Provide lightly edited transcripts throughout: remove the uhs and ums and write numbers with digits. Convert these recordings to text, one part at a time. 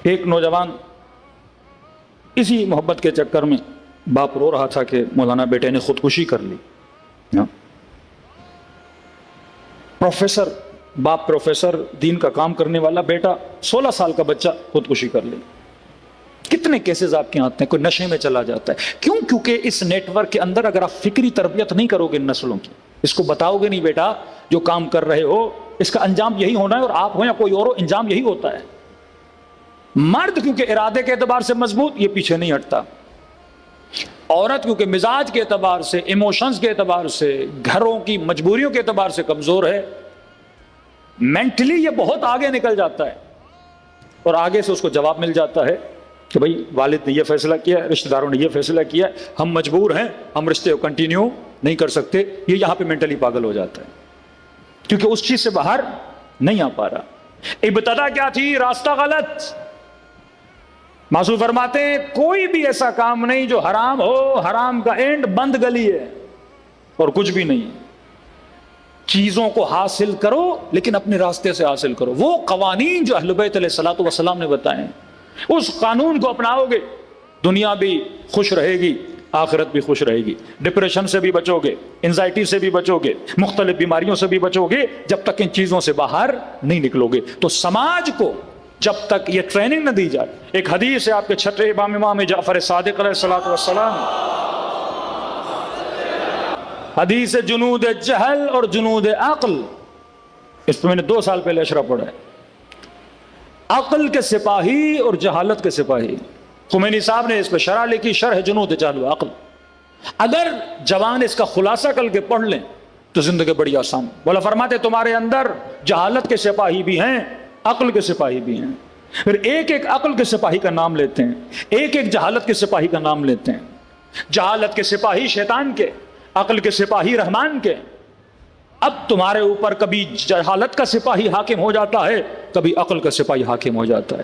ایک نوجوان اسی محبت کے چکر میں باپ رو رہا تھا کہ مولانا بیٹے نے خودکشی کر لی. پروفیسر، باپ پروفیسر، دین کا کام کرنے والا، بیٹا 16 سال کا بچہ خودکشی کر لی. کتنے کیسز آپ کے یہاں آتے ہیں؟ کوئی نشے میں چلا جاتا ہے. کیوں؟ کیونکہ اس نیٹ ورک کے اندر اگر آپ فکری تربیت نہیں کرو گے نسلوں کی، اس کو بتاؤ گے نہیں بیٹا جو کام کر رہے ہو اس کا انجام یہی ہونا ہے، اور آپ ہو یا کوئی اور ہو انجام یہی ہوتا ہے. مرد کیونکہ ارادے کے اعتبار سے مضبوط، یہ پیچھے نہیں ہٹتا. عورت کیونکہ مزاج کے اعتبار سے، ایموشنز کے اعتبار سے، گھروں کی مجبوریوں کے اعتبار سے کمزور ہے، مینٹلی یہ بہت آگے نکل جاتا ہے، اور آگے سے اس کو جواب مل جاتا ہے کہ بھائی والد نے یہ فیصلہ کیا ہے، رشتہ داروں نے یہ فیصلہ کیا ہے، ہم مجبور ہیں، ہم رشتے کو کنٹینیو نہیں کر سکتے. یہ یہاں پہ مینٹلی پاگل ہو جاتا ہے کیونکہ اس چیز سے باہر نہیں آ پا رہا. ابتدا کیا تھی؟ راستہ غلط. معصوم فرماتے ہیں کوئی بھی ایسا کام نہیں جو حرام ہو، حرام کا اینڈ بند گلی ہے اور کچھ بھی نہیں. چیزوں کو حاصل کرو لیکن اپنے راستے سے حاصل کرو. وہ قوانین جو اہل بیت علیہ الصلوۃ والسلام نے بتائے ہیں، اس قانون کو اپناؤ گے، دنیا بھی خوش رہے گی، آخرت بھی خوش رہے گی. ڈپریشن سے بھی بچو گے، انزائٹی سے بھی بچو گے، مختلف بیماریوں سے بھی بچو گے جب تک ان چیزوں سے باہر نہیں نکلو گے. تو سماج کو جب تک یہ ٹریننگ نہ دی جائے، ایک حدیث ہے آپ کے چھٹے امام جعفر صادق علیہ الصلوۃ والسلام، حدیث جنود جہل اور جنود عقل. اس پہ میں نے 2 سال پہلے اشرح پڑھا ہے. عقل کے سپاہی اور جہالت کے سپاہی. خمینی صاحب نے اس پہ شرح لکھی، شرح جنود جہل و عقل. اگر جوان اس کا خلاصہ کر کے پڑھ لیں تو زندگی بڑی آسان. مولا فرماتے تمہارے اندر جہالت کے سپاہی بھی ہیں، عقل کے سپاہی بھی ہیں. پھر ایک ایک عقل کے سپاہی کا نام لیتے ہیں، ایک ایک جہالت کے سپاہی کا نام لیتے ہیں. جہالت کے سپاہی شیطان کے، عقل کے سپاہی رحمان کے. اب تمہارے اوپر کبھی جہالت کا سپاہی حاکم ہو جاتا ہے، کبھی عقل کا سپاہی حاکم ہو جاتا ہے.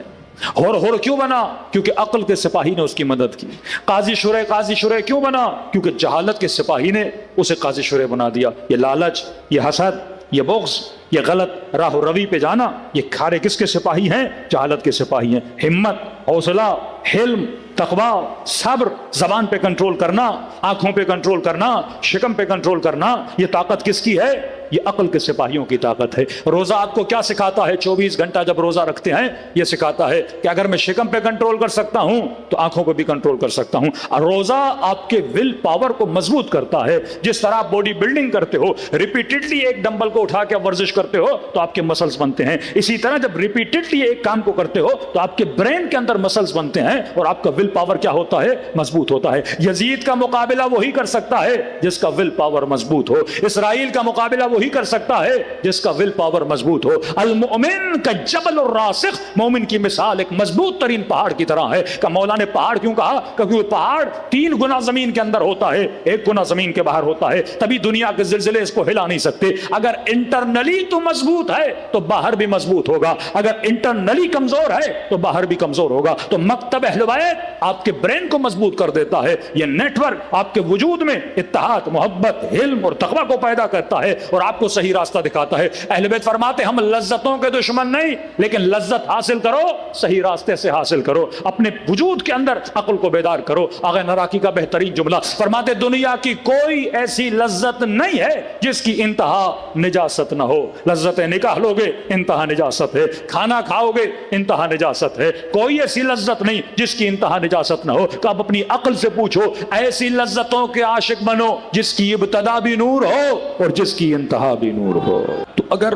ہور کیوں بنا؟ کیونکہ عقل کے سپاہی نے اس کی مدد کی. قاضی شرح کیوں بنا؟ کیونکہ جہالت کے سپاہی نے اسے قاضی شرح بنا دیا. یہ لالچ، یہ حسد، یہ بغض، یہ غلط راہ و روی پہ جانا، یہ کھارے کس کے سپاہی ہیں؟ جہالت کے سپاہی ہیں. ہمت، حوصلہ، حلم، تقویٰ، صبر، زبان پہ کنٹرول کرنا، آنکھوں پہ کنٹرول کرنا، شکم پہ کنٹرول کرنا، یہ طاقت کس کی ہے؟ یہ عقل کے سپاہیوں کی طاقت ہے. روزہ آپ کو کیا سکھاتا ہے؟ 24 گھنٹہ جب روزہ رکھتے ہیں یہ سکھاتا ہے کہ اگر میں شکم پہ کنٹرول کر سکتا ہوں تو آنکھوں پہ بھی کنٹرول کر سکتا ہوں. اور روزہ آپ کے ول پاور کو مضبوط کرتا ہے. جس طرح آپ باڈی بلڈنگ کرتے ہو، ریپیٹڈلی ایک ڈمبل کو اٹھا کے ورزش کرتے ہو تو آپ کے مسلز بنتے ہیں. اسی طرح جب ریپیٹڈلی ایک کام کو کرتے ہو تو آپ کے برین کے اندر مسلز بنتے ہیں اور آپ کا ول پاور کیا ہوتا ہے؟ مضبوط ہوتا ہے. یزید کا مقابلہ وہی کر سکتا ہے جس کا ول پاور مضبوط ہو. اسرائیل کا مقابلہ وہی کر سکتا ہے جس کا ول پاور مضبوط ہو. المؤمن کا جبل الراسخ، مومن کی مثال ایک مضبوط ترین پہاڑ کی طرح ہے. کہ مولا نے پہاڑ کیوں کہا؟ کیونکہ پہاڑ 3 گنا زمین کے اندر ہوتا ہے، 1 گنا زمین کے باہر ہوتا ہے. تبھی دنیا کے زلزلے اس کو ہلا نہیں سکتے. اگر انٹرنلی تو مضبوط ہے تو باہر بھی مضبوط ہوگا، اگر انٹرنلی کمزور ہے تو باہر بھی کمزور ہوگا. تو مکتب اہل بیت آپ کے برین کو مضبوط کر دیتا ہے. یہ نیٹ ورک آپ کے وجود میں اتحاد، محبت، علم اور تقویٰ کو پیدا کرتا ہے اور آپ کو صحیح راستہ دکھاتا ہے. اہل بیت فرماتے ہم لذتوں کے دشمن نہیں، لیکن لذت حاصل کرو صحیح راستے سے حاصل کرو. اپنے وجود کے اندر عقل کو بیدار کرو. آغا نراکی کا بہترین جملہ فرماتے دنیا کی کوئی ایسی لذت نہیں ہے جس کی انتہا نجاست نہ ہو. لذت نکاح لو گے انتہا نجاست ہے، کھانا کھاؤ گے انتہا نجاست ہے. کوئی ایسی لذت نہیں جس کی انتہا نجاست نہ ہو. کہ آپ اپنی عقل سے پوچھو ایسی لذتوں کے عاشق بنو جس کی ابتدا بھی نور ہو اور جس کی انتہا بھی نور ہو. تو اگر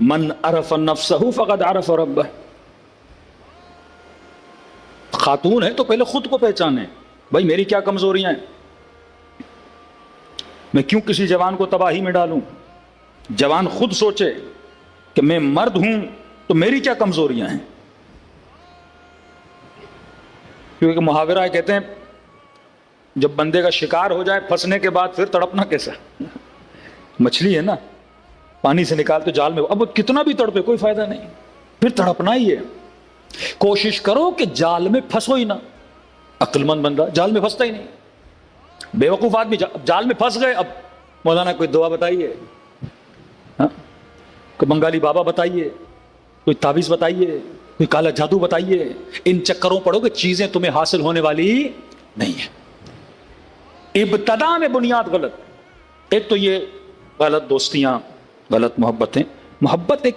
من عرف نفسہ فقد عرف ربہ، خاتون ہے تو پہلے خود کو پہچانے بھائی میری کیا کمزوریاں ہیں، میں کیوں کسی جوان کو تباہی میں ڈالوں. جوان خود سوچے کہ میں مرد ہوں تو میری کیا کمزوریاں ہیں. کیونکہ محاورہ ہے، کہتے ہیں جب بندے کا شکار ہو جائے پھنسنے کے بعد پھر تڑپنا کیسا. مچھلی ہے نا، پانی سے نکال تو جال میں، اب کتنا بھی تڑپے کوئی فائدہ نہیں، پھر تڑپنا ہی ہے. کوشش کرو کہ جال میں پھنسو ہی نہ. عقل مند بندہ جال میں پھنستا ہی نہیں. بیوقوف آدمی جال میں پھنس گئے، اب مولانا کوئی دعا بتائیے، کوئی بنگالی بابا بتائیے، کوئی تعویذ بتائیے، کوئی کالا جادو بتائیے، ان چکروں پڑو کہ چیزیں تمہیں حاصل ہونے والی نہیں ہے۔ ابتدا میں بنیاد غلط۔ ایک تو یہ غلط دوستیاں، غلط محبتیں۔ محبت ایک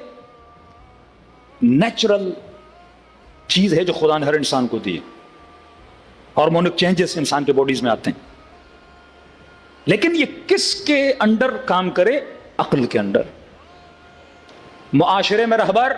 نیچرل چیز ہے جو خدا نے ہر انسان کو دی ہے، ہارمونک چینجز انسان کے باڈیز میں آتے ہیں، لیکن یہ کس کے انڈر کام کرے؟ عقل کے انڈر۔ معاشرے میں رہبر